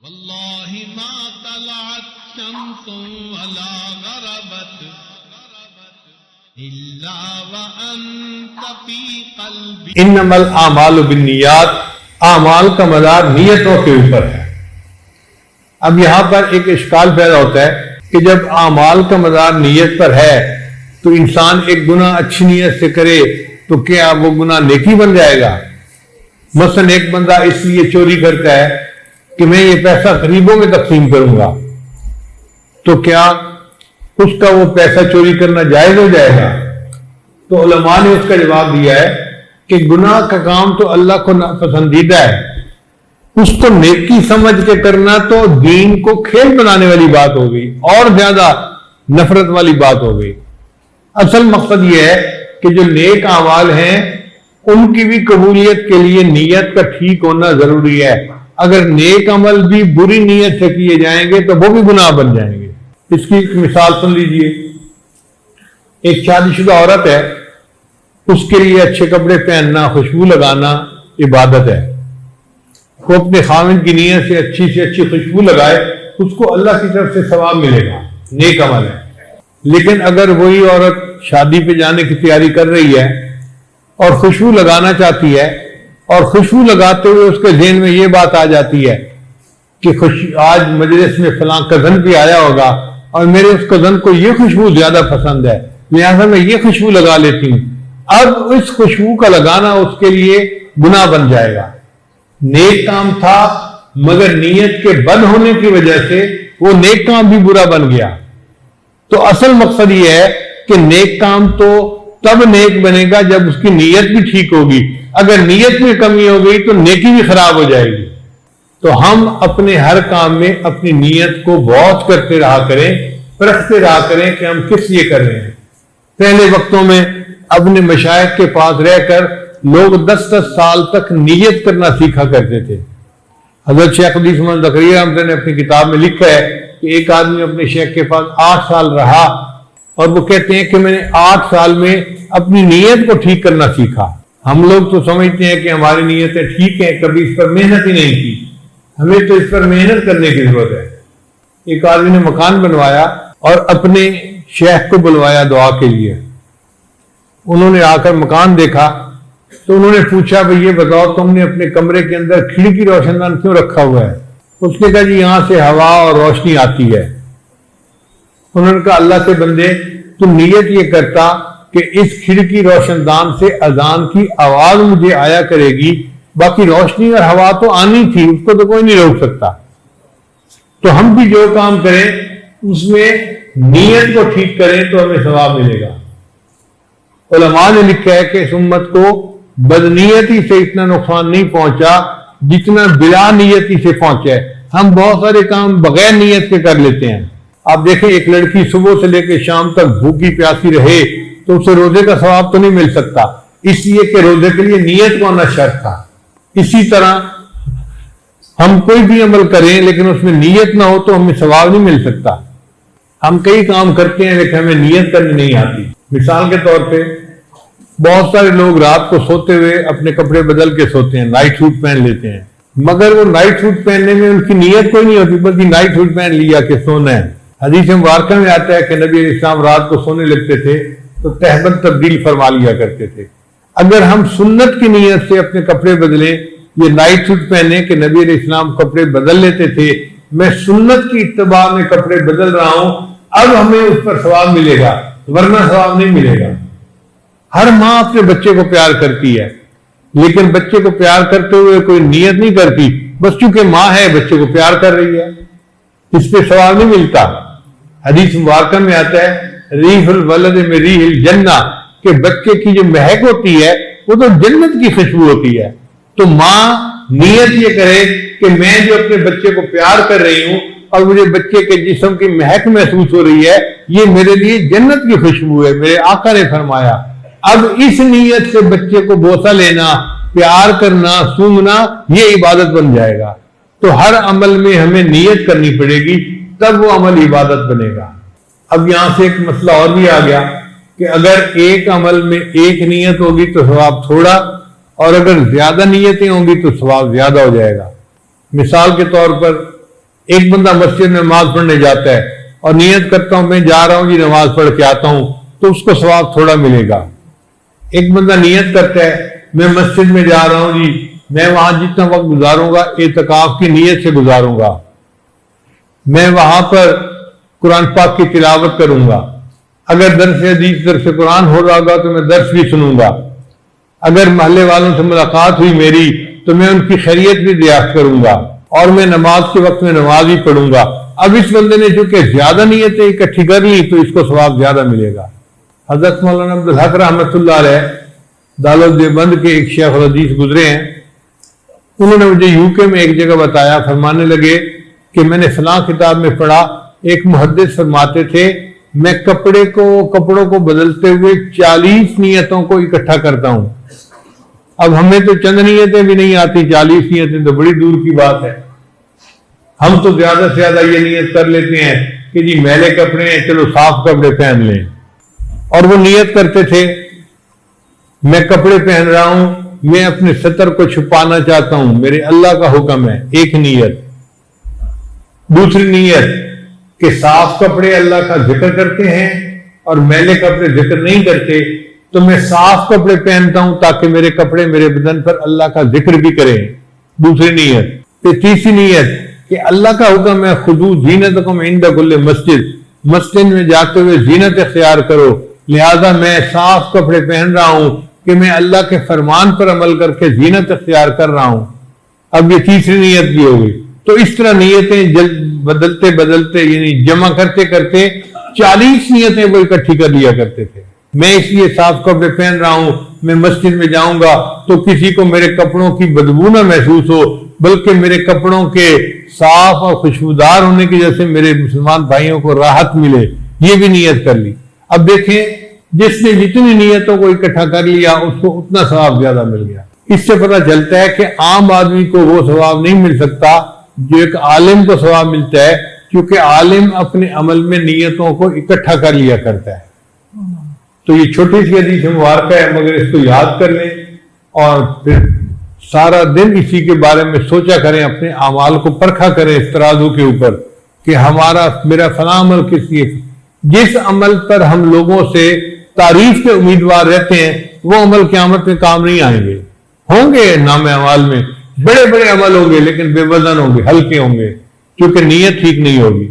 واللہ ما طلعت شمس ولا غربت الا وانت فی قلبی. انما الاعمال بالنیات، اعمال کا مدار نیتوں کے اوپر ہے. اب یہاں پر ایک اشکال پیدا ہوتا ہے کہ جب اعمال کا مدار نیت پر ہے تو انسان ایک گناہ اچھی نیت سے کرے تو کیا وہ گناہ نیکی بن جائے گا؟ مثلا ایک بندہ اس لیے چوری کرتا ہے کہ میں یہ پیسہ غریبوں میں تقسیم کروں گا، تو کیا اس کا وہ پیسہ چوری کرنا جائز ہو جائے گا؟ تو علماء نے اس کا جواب دیا ہے کہ گناہ کا کام تو اللہ کو ناپسندیدہ ہے، اس کو نیکی سمجھ کے کرنا تو دین کو کھیل بنانے والی بات ہو گئی اور زیادہ نفرت والی بات ہو گئی. اصل مقصد یہ ہے کہ جو نیک اعمال ہیں ان کی بھی قبولیت کے لیے نیت کا ٹھیک ہونا ضروری ہے. اگر نیک عمل بھی بری نیت سے کیے جائیں گے تو وہ بھی گناہ بن جائیں گے. اس کی ایک مثال سن لیجئے. ایک شادی شدہ عورت ہے، اس کے لیے اچھے کپڑے پہننا، خوشبو لگانا عبادت ہے. وہ اپنے خاوند کی نیت سے اچھی خوشبو لگائے، اس کو اللہ کی طرف سے ثواب ملے گا، نیک عمل ہے. لیکن اگر وہی عورت شادی پہ جانے کی تیاری کر رہی ہے اور خوشبو لگانا چاہتی ہے اور خوشبو لگاتے ہوئے اس کے ذہن میں یہ بات آ جاتی ہے کہ آج مجلس میں فلاں کزن بھی آیا ہوگا اور میرے اس کزن کو یہ خوشبو زیادہ پسند ہے، لہٰذا میں یہ خوشبو لگا لیتی ہوں. اب اس خوشبو کا لگانا اس کے لیے گناہ بن جائے گا. نیک کام تھا مگر نیت کے بد ہونے کی وجہ سے وہ نیک کام بھی برا بن گیا. تو اصل مقصد یہ ہے کہ نیک کام تو تب نیک بنے گا جب اس کی نیت بھی ٹھیک ہوگی. اگر نیت میں کمی ہو گئی تو نیکی بھی خراب ہو جائے گی. تو ہم اپنے ہر کام میں اپنی نیت کو بہت کرتے رہا کریں، پرکھتے رہا کریں کہ ہم کس لیے کر رہے ہیں. پہلے وقتوں میں اپنے مشائخ کے پاس رہ کر لوگ 10 سال تک نیت کرنا سیکھا کرتے تھے. حضرت شیخ حدیث محمد زکریا رحمۃ اللہ نے اپنی کتاب میں لکھا ہے کہ ایک آدمی اپنے شیخ کے پاس 8 سال رہا اور وہ کہتے ہیں کہ میں نے 8 سال میں اپنی نیت کو ٹھیک کرنا سیکھا. ہم لوگ تو سمجھتے ہیں کہ ہماری نیتیں ٹھیک ہیں، کبھی اس پر محنت ہی نہیں کی. ہمیں تو اس پر محنت کرنے کی ضرورت ہے. ایک آدمی نے مکان بنوایا اور اپنے شیخ کو بلوایا دعا کے لیے. انہوں نے آ کر مکان دیکھا تو انہوں نے پوچھا بھئی یہ بتاؤ تم نے اپنے کمرے کے اندر کھڑکی روشن دان کیوں رکھا ہوا ہے؟ اس نے کہا جی یہاں سے ہوا اور روشنی آتی ہے. انہوں نے کہا اللہ کے بندے تو نیت یہ کرتا کہ اس کھڑکی روشن دان سے اذان کی آواز مجھے آیا کرے گی، باقی روشنی اور ہوا تو آنی تھی، اس کو تو کوئی نہیں روک سکتا. تو ہم بھی جو کام کریں اس میں نیت کو ٹھیک کریں تو ہمیں ثواب ملے گا. علماء نے لکھا ہے کہ اس امت کو بدنیتی سے اتنا نقصان نہیں پہنچا جتنا بلا نیتی سے پہنچا ہے. ہم بہت سارے کام بغیر نیت کے کر لیتے ہیں. آپ دیکھیں ایک لڑکی صبح سے لے کے شام تک بھوکی پیاسی رہے تو اسے روزے کا ثواب تو نہیں مل سکتا، اس لیے کہ روزے کے لیے نیت کو ہونا شرط تھا. اسی طرح ہم کوئی بھی عمل کریں لیکن اس میں نیت نہ ہو تو ہمیں ثواب نہیں مل سکتا. ہم کئی کام کرتے ہیں لیکن ہمیں نیت کرنی نہیں آتی. مثال کے طور پہ بہت سارے لوگ رات کو سوتے ہوئے اپنے کپڑے بدل کے سوتے ہیں، نائٹ سوٹ پہن لیتے ہیں، مگر وہ نائٹ سوٹ پہننے میں ان کی نیت کوئی نہیں ہوتی، بلکہ نائٹ سوٹ پہن لیا کہ سونا ہے. حدیث مبارکہ میں آتا ہے کہ نبی علیہ السلام رات کو سونے لگتے تھے تو تہبند تبدیل فرما لیا کرتے تھے. اگر ہم سنت کی نیت سے اپنے کپڑے بدلیں، یہ نائٹ سوٹ پہنے کہ نبی علیہ السلام کپڑے بدل لیتے تھے، میں سنت کی اتباع میں کپڑے بدل رہا ہوں، اب ہمیں اس پر ثواب ملے گا ورنہ ثواب نہیں ملے گا. ہر ماں اپنے بچے کو پیار کرتی ہے لیکن بچے کو پیار کرتے ہوئے کوئی نیت نہیں کرتی، بس چونکہ ماں ہے بچے کو پیار کر رہی ہے، اس پہ ثواب نہیں ملتا. حدیث مبارکہ میں آتا ہے ریح الولد میں ریح الجنہ، کہ بچے کی جو مہک ہوتی ہے وہ تو جنت کی خوشبو ہوتی ہے. تو ماں نیت یہ کرے کہ میں جو اپنے بچے کو پیار کر رہی ہوں اور مجھے بچے کے جسم کی مہک محسوس ہو رہی ہے، یہ میرے لیے جنت کی خوشبو ہے، میرے آقا نے فرمایا. اب اس نیت سے بچے کو بوسہ لینا، پیار کرنا، سونگنا، یہ عبادت بن جائے گا. تو ہر عمل میں ہمیں نیت کرنی پڑے گی تب وہ عمل عبادت بنے گا. اب یہاں سے ایک مسئلہ اور بھی آ گیا کہ اگر ایک عمل میں ایک نیت ہوگی تو ثواب تھوڑا، اور اگر زیادہ نیتیں ہوں گی تو ثواب زیادہ ہو جائے گا. مثال کے طور پر ایک بندہ مسجد میں نماز پڑھنے جاتا ہے اور نیت کرتا ہوں میں جا رہا ہوں جی نماز پڑھ کے آتا ہوں تو اس کو ثواب تھوڑا ملے گا. ایک بندہ نیت کرتا ہے میں مسجد میں جا رہا ہوں جی میں وہاں جتنا وقت گزاروں گا اعتکاف کی نیت سے گزاروں گا, میں وہاں پر قرآن پاک کی تلاوت کروں گا, اگر درس حدیث درس قرآن ہو رہا ہوگا تو میں درس بھی سنوں گا, اگر محلے والوں سے ملاقات ہوئی میری تو میں ان کی خیریت بھی دریافت کروں گا, اور میں نماز کے وقت میں نماز بھی پڑھوں گا. اب اس بندے نے چونکہ زیادہ نیتیں اکٹھی کر لی تو اس کو ثواب زیادہ ملے گا. حضرت مولانا عبدالحق رحمۃ اللہ علیہ دارالدیوبند کے ایک شیخ الحدیث گزرے ہیں, انہوں نے مجھے یو کے میں ایک جگہ بتایا, فرمانے لگے کہ میں نے فلاں کتاب میں پڑھا ایک محدث فرماتے تھے میں کپڑوں کو بدلتے ہوئے 40 نیتوں کو اکٹھا کرتا ہوں. اب ہمیں تو چند نیتیں بھی نہیں آتی, 40 نیتیں تو بڑی دور کی بات ہے. ہم تو زیادہ سے زیادہ یہ نیت کر لیتے ہیں کہ جی میلے کپڑے ہیں چلو صاف کپڑے پہن لیں, اور وہ نیت کرتے تھے میں کپڑے پہن رہا ہوں میں اپنے ستر کو چھپانا چاہتا ہوں, میرے اللہ کا حکم ہے. ایک نیت. دوسری نیت کہ صاف کپڑے اللہ کا ذکر کرتے ہیں اور میلے کپڑے ذکر نہیں کرتے, تو میں صاف کپڑے پہنتا ہوں تاکہ میرے کپڑے میرے بدن پر اللہ کا ذکر بھی کریں. دوسری نیت. پھر تیسری نیت کہ اللہ کا حکم ہے خذو زینتکم عند کل مسجد, مسجد میں جاتے ہوئے زینت اختیار کرو, لہذا میں صاف کپڑے پہن رہا ہوں کہ میں اللہ کے فرمان پر عمل کر کے زینت اختیار کر رہا ہوں. اب یہ تیسری نیت بھی ہوگی. تو اس طرح نیتیں بدلتے یعنی جمع کرتے 40 نیتیں وہ اکٹھی کر لیا کرتے تھے. میں اس لیے صاف کپڑے پہن رہا ہوں, میں مسجد میں جاؤں گا تو کسی کو میرے کپڑوں کی بدبو نہ محسوس ہو, بلکہ میرے کپڑوں کے صاف اور خوشبودار ہونے کی وجہ سے میرے مسلمان بھائیوں کو راحت ملے. یہ بھی نیت کر لی. اب دیکھیں جس نے جتنی نیتوں کو اکٹھا کر لیا اس کو اتنا ثواب زیادہ مل گیا. اس سے پتہ چلتا ہے کہ عام آدمی کو وہ ثواب نہیں مل سکتا جو ایک عالم کو ثواب ملتا ہے, کیونکہ عالم اپنے عمل میں نیتوں کو اکٹھا کر لیا کرتا ہے. تو یہ چھوٹی سی حدیث مبارکہ ہے, مگر اس کو یاد کر لیں اور پھر سارا دن اسی کے بارے میں سوچا کریں, اپنے اعمال کو پرکھا کریں اس ترازو کے اوپر کہ میرا فلاں عمل کس لیے. جس عمل پر ہم لوگوں سے تعریف کے امیدوار رہتے ہیں وہ عمل قیامت میں کام نہیں آئیں گے. ہوں گے نام اعمال میں بڑے بڑے عمل ہوں گے لیکن بے وزن ہوں گے, ہلکے ہوں گے, کیونکہ نیت ٹھیک نہیں ہوگی.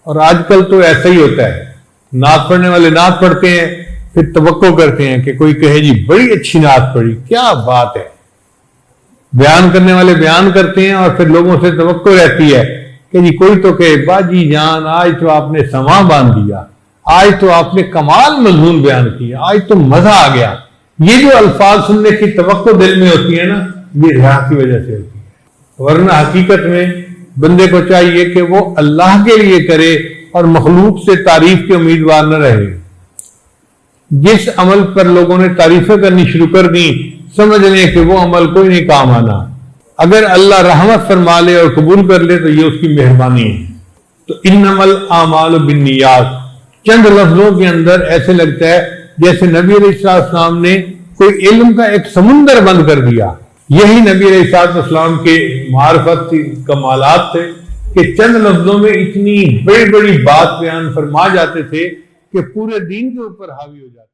اور آج کل تو ایسا ہی ہوتا ہے, نعت پڑھنے والے نعت پڑھتے ہیں پھر توقع کرتے ہیں کہ کوئی کہے جی بڑی اچھی نعت پڑھی, کیا بات ہے. بیان کرنے والے بیان کرتے ہیں اور پھر لوگوں سے توقع رہتی ہے کہ جی کوئی تو کہے باجی جان آج تو آپ نے سماں باندھ دیا, آج تو آپ نے کمال مضمون بیان کیا, آج تو مزہ آ گیا. یہ جو الفاظ سننے کی توقع دل میں ہوتی ہے نا, یہ ریاء کی وجہ سے ہوتی ہے. ورنہ حقیقت میں بندے کو چاہیے کہ وہ اللہ کے لیے کرے اور مخلوق سے تعریف کے امیدوار نہ رہے. جس عمل پر لوگوں نے تعریفیں کرنی شروع کر دی سمجھ لیں کہ وہ عمل کوئی نہیں کام آنا. اگر اللہ رحمت فرما لے اور قبول کر لے تو یہ اس کی مہربانی ہے. تو انما الاعمال بالنیات چند لفظوں کے اندر ایسے لگتا ہے جیسے نبی علیہ السلام نے کوئی علم کا ایک سمندر بند کر دیا. یہی نبی علیہ السلام کے معرفت کمالات تھے کہ چند لفظوں میں اتنی بڑی بڑی بات بیان فرما جاتے تھے کہ پورے دین کے اوپر حاوی ہو جاتے.